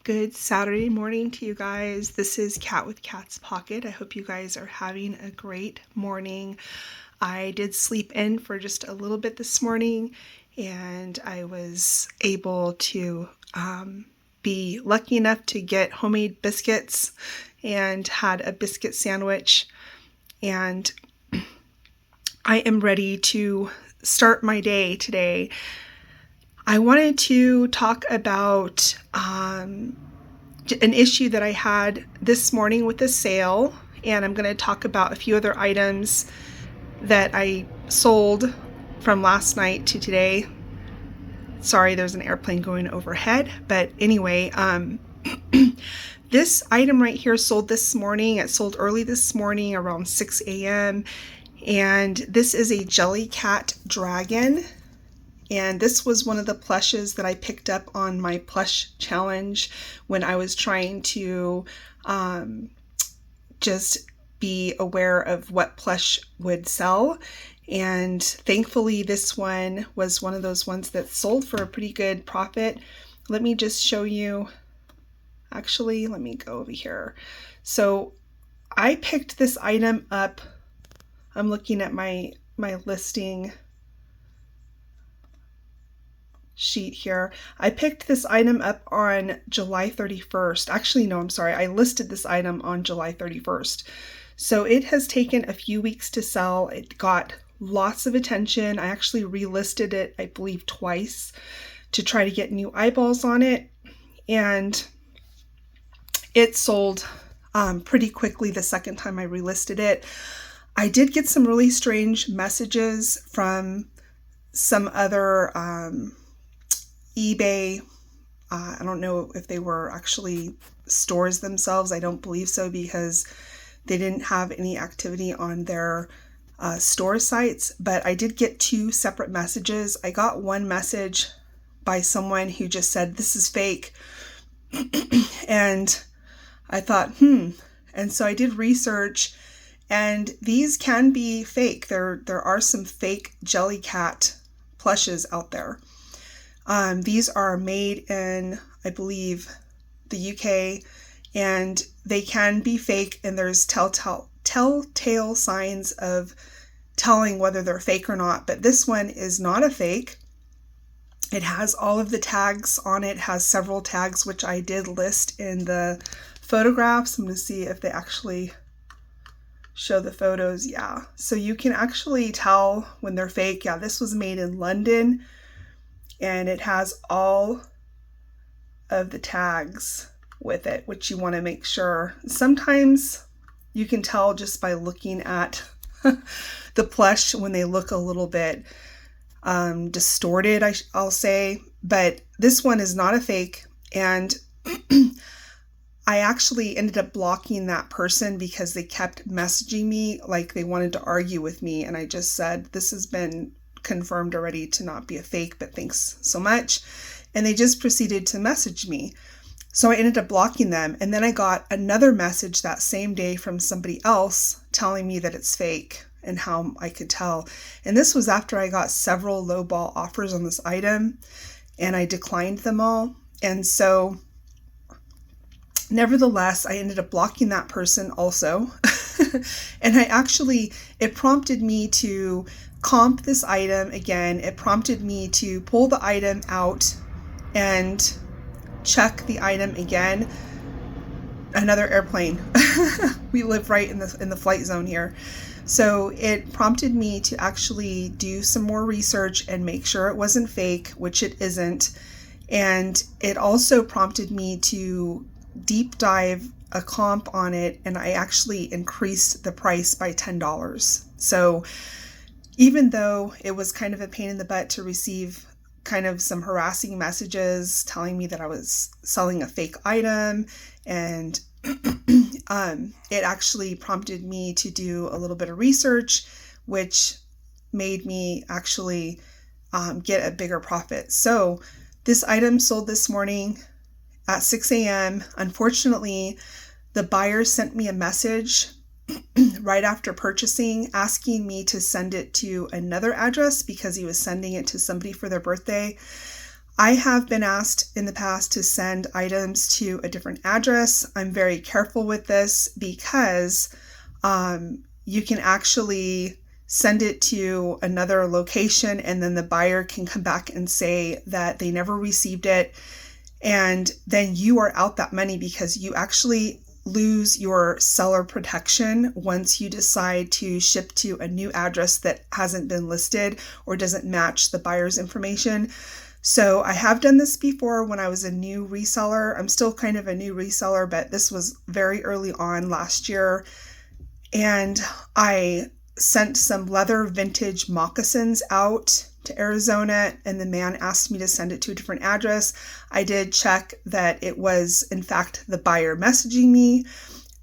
Good Saturday morning to you guys. This is Cat with Cat's Pocket. I hope you guys are having a great morning. I did sleep in for just a little bit this morning, and I was able to be lucky enough to get homemade biscuits and had a biscuit sandwich, and I am ready to start my day today. I wanted to talk about an issue that I had this morning with a sale, and I'm going to talk about a few other items that I sold from last night to today. Sorry, there's an airplane going overhead, but anyway, this item right here sold this morning. It sold early this morning around 6 a.m. and this is a Jellycat dragon. And this was one of the plushes that I picked up on my plush challenge when I was trying to just be aware of what plush would sell. And thankfully, this one was one of those ones that sold for a pretty good profit. Let me just show you. Actually, let me go over here. So I picked this item up. I'm looking at my listing sheet here. I picked this item up on July 31st. Actually, no, I'm sorry. I listed this item on July 31st. So it has taken a few weeks to sell. It got lots of attention. I actually relisted it, I believe, twice to try to get new eyeballs on it. And it sold pretty quickly the second time I relisted it. I did get some really strange messages from some other eBay. I don't know if they were actually stores themselves. I don't believe so because they didn't have any activity on their store sites, but I did get two separate messages. I got one message by someone who just said, "This is fake." And I thought, And so I did research, and these can be fake. There are some fake Jellycat plushes out there. These are made in, I believe, the UK, and they can be fake, and there's telltale signs of telling whether they're fake or not. But this one is not a fake. It has all of the tags on it. It has several tags, which I did list in the photographs. I'm going to see if they actually show the photos. Yeah, so you can actually tell when they're fake. Yeah, this was made in London, and it has all of the tags with it, which you want to make sure. Sometimes you can tell just by looking at the plush when they look a little bit distorted, I'll say, but this one is not a fake. And I actually ended up blocking that person because they kept messaging me like they wanted to argue with me, and I just said, "This has been confirmed already to not be a fake, but thanks so much." And they just proceeded to message me. So I ended up blocking them. And then I got another message that same day from somebody else telling me that it's fake and how I could tell. And this was after I got several lowball offers on this item, and I declined them all. And so nevertheless, I ended up blocking that person also. And it prompted me to comp this item again. It prompted me to pull the item out and check the item again. Another airplane. We live right in the flight zone here. So it prompted me to actually do some more research and make sure it wasn't fake, which it isn't. And it also prompted me to deep dive a comp on it, and I actually increased the price by $10. So even though it was kind of a pain in the butt to receive kind of some harassing messages telling me that I was selling a fake item, and it actually prompted me to do a little bit of research, which made me actually get a bigger profit. So this item sold this morning at 6 a.m. Unfortunately, the buyer sent me a message right after purchasing asking me to send it to another address because he was sending it to somebody for their birthday. I have been asked in the past to send items to a different address. I'm very careful with this because you can actually send it to another location and then the buyer can come back and say that they never received it. And then you are out that money because you actually lose your seller protection once you decide to ship to a new address that hasn't been listed or doesn't match the buyer's information. So I have done this before when I was a new reseller. I'm still kind of a new reseller, but this was very early on last year. And I sent some leather vintage moccasins out to Arizona, and the man asked me to send it to a different address. I did check that it was, in fact, the buyer messaging me,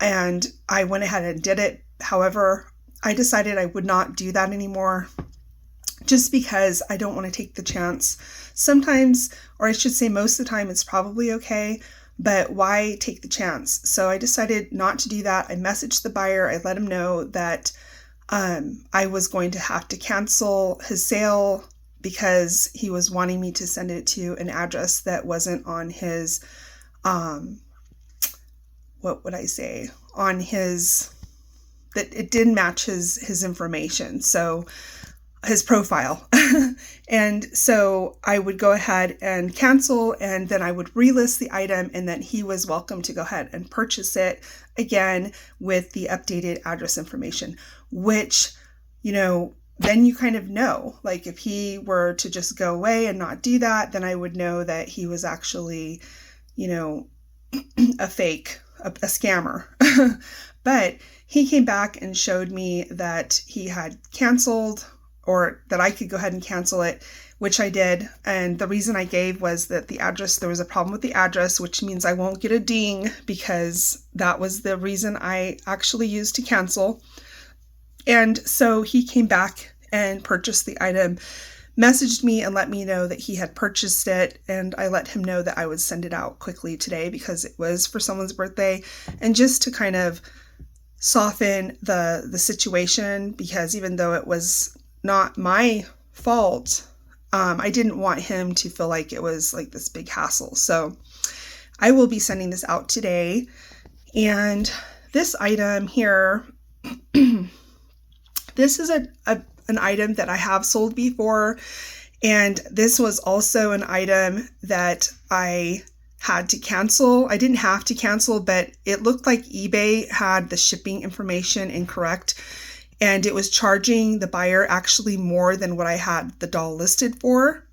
and I went ahead and did it. However, I decided I would not do that anymore just because I don't want to take the chance. Sometimes, or I should say most of the time, it's probably okay, but why take the chance? So I decided not to do that. I messaged the buyer. I let him know that I was going to have to cancel his sale because he was wanting me to send it to an address that wasn't on his, what would I say, on his, that it didn't match his information. So his profile. And so I would go ahead and cancel, and then I would relist the item, and then he was welcome to go ahead and purchase it again with the updated address information, which, you know, then you kind of know, like if he were to just go away and not do that, then I would know that he was actually, you know, a fake, a scammer. But he came back and showed me that he had canceled, or that I could go ahead and cancel it, which I did. And the reason I gave was that the address, there was a problem with the address, which means I won't get a ding because that was the reason I actually used to cancel. And so he came back and purchased the item, messaged me and let me know that he had purchased it. And I let him know that I would send it out quickly today because it was for someone's birthday. And just to kind of soften the situation, because even though it was not my fault, I didn't want him to feel like it was like this big hassle. So I will be sending this out today. And this item here, this is an item that I have sold before. And this was also an item that I had to cancel. I didn't have to cancel, but it looked like eBay had the shipping information incorrect. And it was charging the buyer actually more than what I had the doll listed for.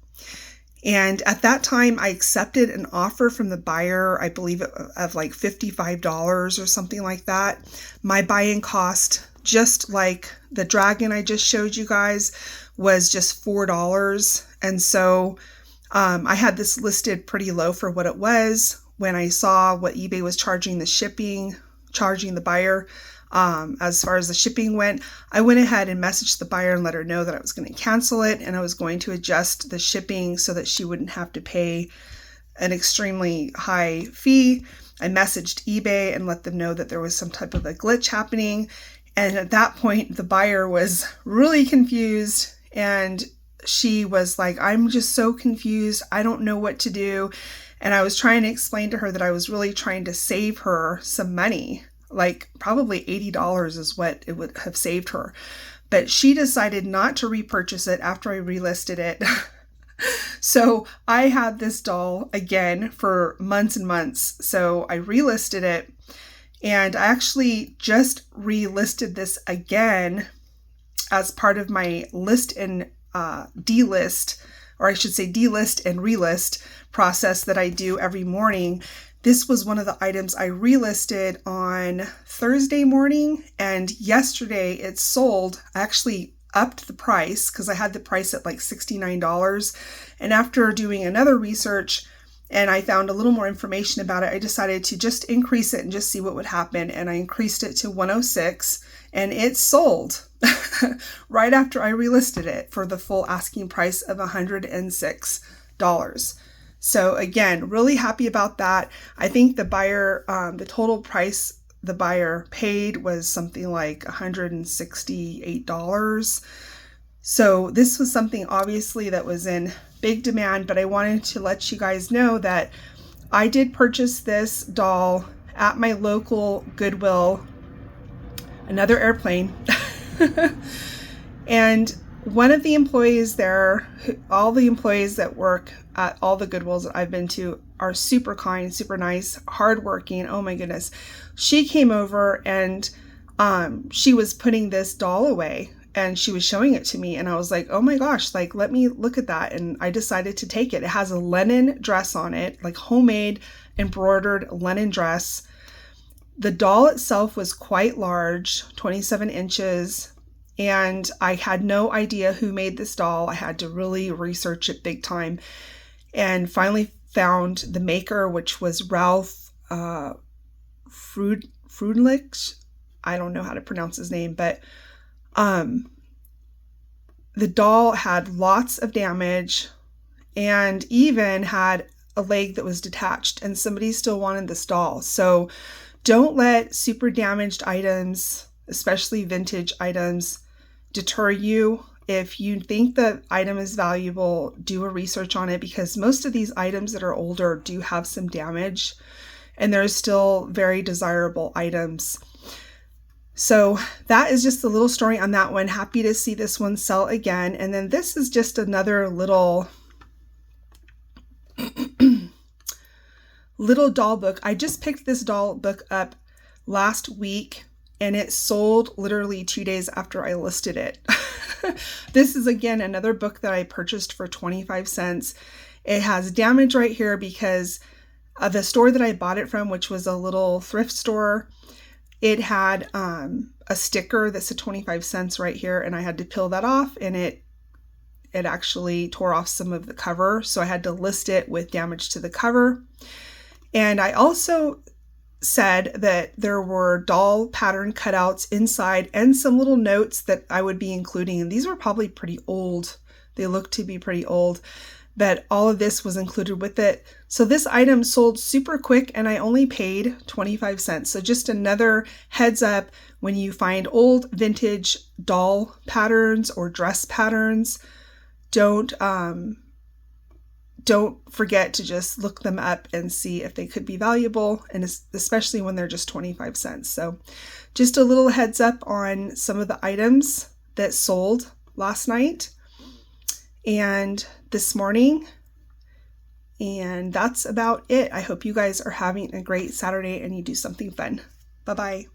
And at that time, I accepted an offer from the buyer, I believe of like $55 or something like that. My buy-in cost, just like the dragon I just showed you guys, was just $4. And so I had this listed pretty low for what it was. When I saw what eBay was charging the shipping, charging the buyer, as far as the shipping went, I went ahead and messaged the buyer and let her know that I was going to cancel it and I was going to adjust the shipping so that she wouldn't have to pay an extremely high fee. I messaged eBay and let them know that there was some type of a glitch happening. And at that point, the buyer was really confused and she was like, I'm just so confused. I don't know what to do. And I was trying to explain to her that I was really trying to save her some money. Like probably $80 is what it would have saved her. But she decided not to repurchase it after I relisted it. So I had this doll again for months and months. So I relisted it, and I actually just relisted this again as part of my list and delist, or I should say delist and relist process that I do every morning. This was one of the items I relisted on Thursday morning, and yesterday it sold. I actually upped the price because I had the price at like $69. And after doing another research and I found a little more information about it, I decided to just increase it and just see what would happen. And I increased it to $106, and it sold right after I relisted it for the full asking price of $106. So again, really happy about that. I think the buyer, the total price the buyer paid was something like $168. So this was something obviously that was in big demand, but I wanted to let you guys know that I did purchase this doll at my local Goodwill, another airplane. And one of the employees there, all the employees that work at all the Goodwills that I've been to are super kind, super nice, hardworking. Oh my goodness. She came over and she was putting this doll away and she was showing it to me. And I was like, oh my gosh, like, let me look at that. And I decided to take it. It has a linen dress on it, like homemade embroidered linen dress. The doll itself was quite large, 27 inches. And I had no idea who made this doll. I had to really research it big time and finally found the maker, which was Ralph Frudlich. I don't know how to pronounce his name, but the doll had lots of damage and even had a leg that was detached, and somebody still wanted this doll. So don't let super damaged items, especially vintage items, deter you. If you think the item is valuable, do a research on it, because most of these items that are older do have some damage and they're still very desirable items. So that is just a little story on that one. Happy to see this one sell again. And then this is just another little little doll book. I just picked this doll book up last week and it sold literally 2 days after I listed it. This is again another book that I purchased for 25 cents. It has damage right here because the store that I bought it from, which was a little thrift store, it had a sticker that said 25 cents right here, and I had to peel that off, and it actually tore off some of the cover, so I had to list it with damage to the cover. And I also said that there were doll pattern cutouts inside and some little notes that I would be including, and these were probably pretty old. They look to be pretty old, but all of this was included with it. So this item sold super quick and I only paid 25 cents. So just another heads up, when you find old vintage doll patterns or dress patterns, don't forget to just look them up and see if they could be valuable, and especially when they're just 25 cents. So just a little heads up on some of the items that sold last night and this morning. And that's about it. I hope you guys are having a great Saturday and you do something fun. Bye-bye.